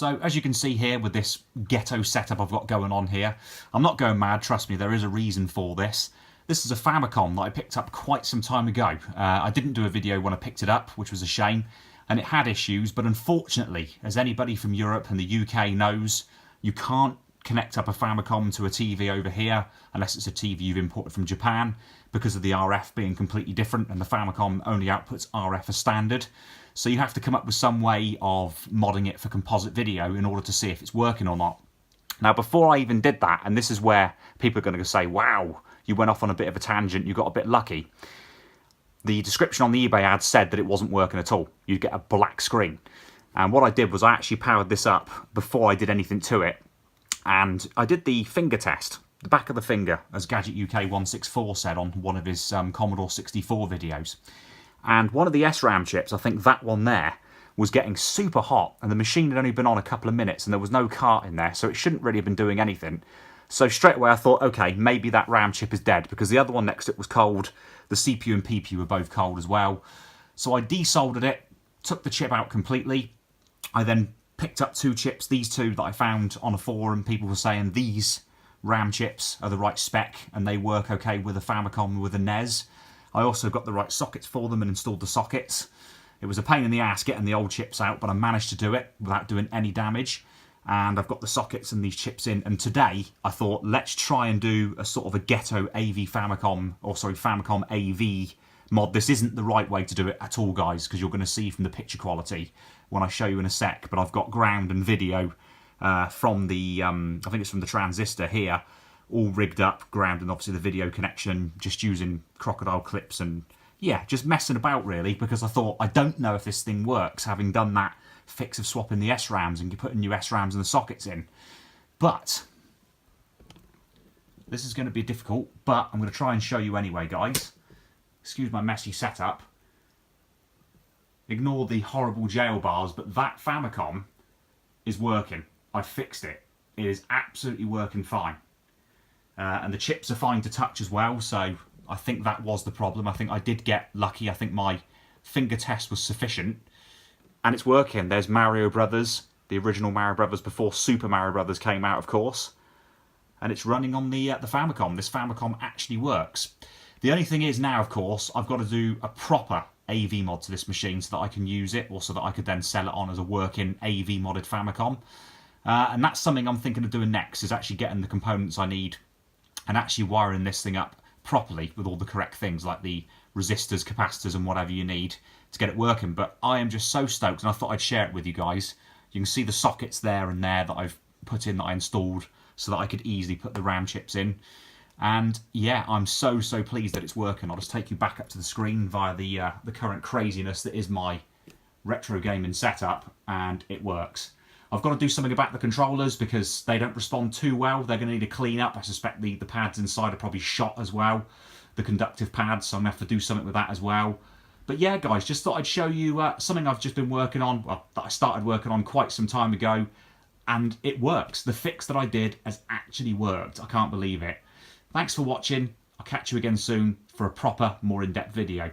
So as you can see here with this ghetto setup I've got going on here, I'm not going mad, trust me, there is a reason for this. This is a Famicom that I picked up quite some time ago. I didn't do a video when I picked it up, which was a shame, and it had issues, but unfortunately, as anybody from Europe and the UK knows, you can't connect up a Famicom to a TV over here unless it's a TV you've imported from Japan, because of the RF being completely different, and the Famicom only outputs RF as standard. So you have to come up with some way of modding it for composite video in order to see if it's working or not. Now, before I even did that, and this is where people are going to say, wow, you went off on a bit of a tangent, you got a bit lucky. The description on the eBay ad said that it wasn't working at all. You'd get a black screen. And what I did was I actually powered this up before I did anything to it. And I did the finger test, the back of the finger, as Gadget UK 164 said on one of his Commodore 64 videos. And one of the SRAM chips, I think that one there, was getting super hot, and the machine had only been on a couple of minutes and there was no cart in there, so it shouldn't really have been doing anything. So straight away I thought, okay, maybe that RAM chip is dead, because the other one next to it was cold, the CPU and PPU were both cold as well. So I desoldered it, took the chip out completely. I then picked up two chips, these two that I found on a forum. People were saying these RAM chips are the right spec and they work okay with a Famicom with a NES. I also got the right sockets for them and installed the sockets. It was a pain in the ass getting the old chips out, but I managed to do it without doing any damage. And I've got the sockets and these chips in. And today I thought, let's try and do a sort of a ghetto AV Famicom, or sorry, Famicom AV mod. This isn't the right way to do it at all, guys, because you're going to see from the picture quality when I show you in a sec. But I've got ground and video from the, I think it's from the transistor here, all rigged up, ground, and obviously the video connection, just using crocodile clips and, yeah, just messing about really, because I thought, I don't know if this thing works, having done that fix of swapping the SRAMs and putting new SRAMs and the sockets in. But this is going to be difficult, but I'm going to try and show you anyway, guys. Excuse my messy setup. Ignore the horrible jail bars, but that Famicom is working. I fixed it. It is absolutely working fine. And the chips are fine to touch as well, so I think that was the problem. I think I did get lucky. I think my finger test was sufficient. And it's working. There's Mario Brothers, the original Mario Brothers before Super Mario Brothers came out, of course. And it's running on the Famicom. This Famicom actually works. The only thing is now, of course, I've got to do a proper AV mod to this machine so that I can use it, or so that I could then sell it on as a working AV modded Famicom. And that's something I'm thinking of doing next, is actually getting the components I need and actually wiring this thing up properly with all the correct things like the resistors, capacitors and whatever you need to get it working. But I am just so stoked, and I thought I'd share it with you guys. You can see the sockets there and there that I've put in, that I installed so that I could easily put the RAM chips in. And yeah, I'm so pleased that it's working. I'll just take you back up to the screen via the current craziness that is my retro gaming setup, and it works. I've got to do something about the controllers because they don't respond too well. They're going to need a clean up. I suspect the pads inside are probably shot as well, the conductive pads, so I'm going to have to do something with that as well. But yeah, guys, just thought I'd show you something I've just been working on, well, that I started working on quite some time ago, and it works. The fix that I did has actually worked. I can't believe it. Thanks for watching. I'll catch you again soon for a proper, more in-depth video.